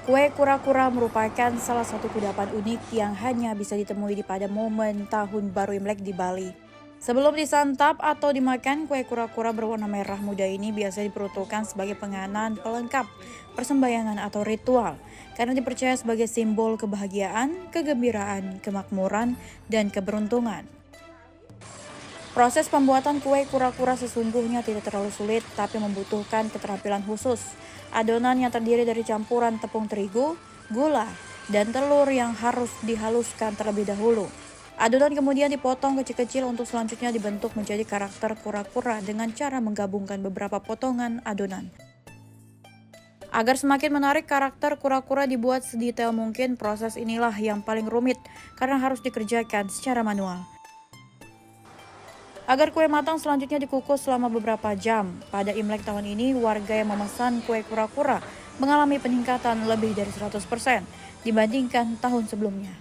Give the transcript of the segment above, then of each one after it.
Kue kura-kura merupakan salah satu kudapan unik yang hanya bisa ditemui pada momen Tahun Baru Imlek di Bali. Sebelum disantap atau dimakan, kue kura-kura berwarna merah muda ini biasa diperuntukkan sebagai penganan pelengkap, persembahyangan atau ritual, karena dipercaya sebagai simbol kebahagiaan, kegembiraan, kemakmuran, dan keberuntungan. Proses pembuatan kue kura-kura sesungguhnya tidak terlalu sulit, tapi membutuhkan keterampilan khusus. Adonan yang terdiri dari campuran tepung terigu, gula, dan telur yang harus dihaluskan terlebih dahulu. Adonan kemudian dipotong kecil-kecil untuk selanjutnya dibentuk menjadi karakter kura-kura dengan cara menggabungkan beberapa potongan adonan. Agar semakin menarik, karakter kura-kura dibuat sedetail mungkin. Proses inilah yang paling rumit karena harus dikerjakan secara manual. Agar kue matang selanjutnya dikukus selama beberapa jam. Pada Imlek tahun ini, warga yang memesan kue kura-kura mengalami peningkatan lebih dari 100% dibandingkan tahun sebelumnya.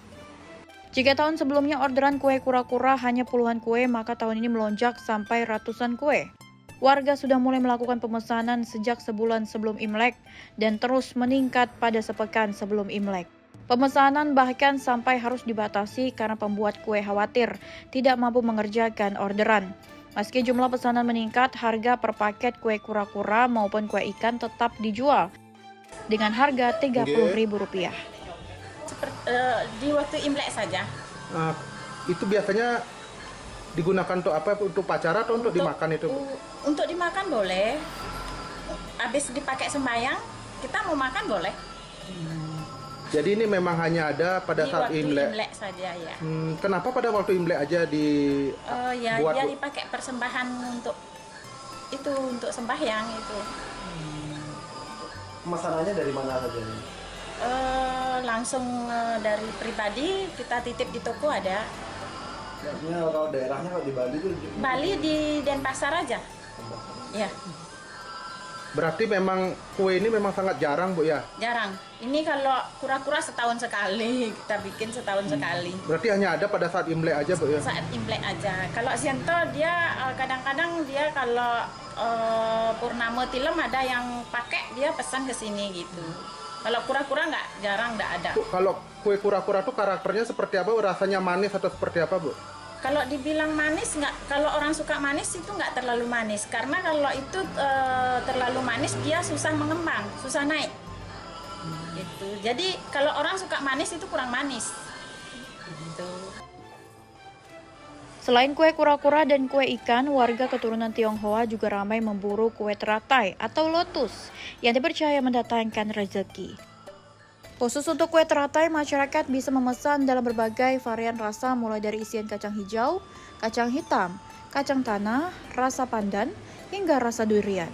Jika tahun sebelumnya orderan kue kura-kura hanya puluhan kue, maka tahun ini melonjak sampai ratusan kue. Warga sudah mulai melakukan pemesanan sejak sebulan sebelum Imlek dan terus meningkat pada sepekan sebelum Imlek. Pemesanan bahkan sampai harus dibatasi karena pembuat kue khawatir tidak mampu mengerjakan orderan. Meski jumlah pesanan meningkat, harga per paket kue kura-kura maupun kue ikan tetap dijual dengan harga Rp30.000. Di waktu Imlek saja. Itu biasanya digunakan untuk apa? Untuk upacara atau untuk dimakan itu? Untuk dimakan boleh. Habis dipakai sembahyang, kita mau makan boleh. Jadi ini memang hanya ada pada saat Imlek. Imlek saja ya. Kenapa pada waktu Imlek aja Dia dipakai persembahan untuk sembahyang itu. Pemesanannya dari mana saja? Langsung dari pribadi, kita titip di toko ada. Artinya kalau daerahnya kalau di Bali itu? Bali di Denpasar aja. Ya. Berarti memang kue ini memang sangat jarang, Bu ya? Jarang. Ini kalau kura-kura setahun sekali, kita bikin setahun sekali. Berarti hanya ada pada saat Imlek aja, Bu ya? Saat Imlek aja. Kalau Sianto dia kadang-kadang dia kalau purnama tilem ada yang pakai, dia pesan ke sini gitu. Kalau kura-kura jarang ada. Bu, kalau kue kura-kura tuh karakternya seperti apa? Rasanya manis atau seperti apa, Bu? Kalau dibilang manis kalau orang suka manis itu nggak terlalu manis, karena kalau itu terlalu manis dia susah mengembang, susah naik. Gitu. Jadi kalau orang suka manis itu kurang manis. Gitu. Selain kue kura-kura dan kue ikan, warga keturunan Tionghoa juga ramai memburu kue teratai atau lotus yang dipercaya mendatangkan rezeki. Khusus untuk kue teratai, masyarakat bisa memesan dalam berbagai varian rasa mulai dari isian kacang hijau, kacang hitam, kacang tanah, rasa pandan, hingga rasa durian.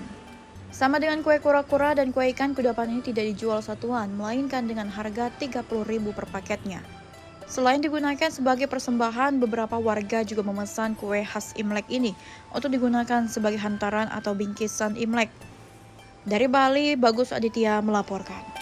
Sama dengan kue kura-kura dan kue ikan, kudapan ini tidak dijual satuan, melainkan dengan harga Rp30.000 per paketnya. Selain digunakan sebagai persembahan, beberapa warga juga memesan kue khas Imlek ini untuk digunakan sebagai hantaran atau bingkisan Imlek. Dari Bali, Bagus Aditya melaporkan.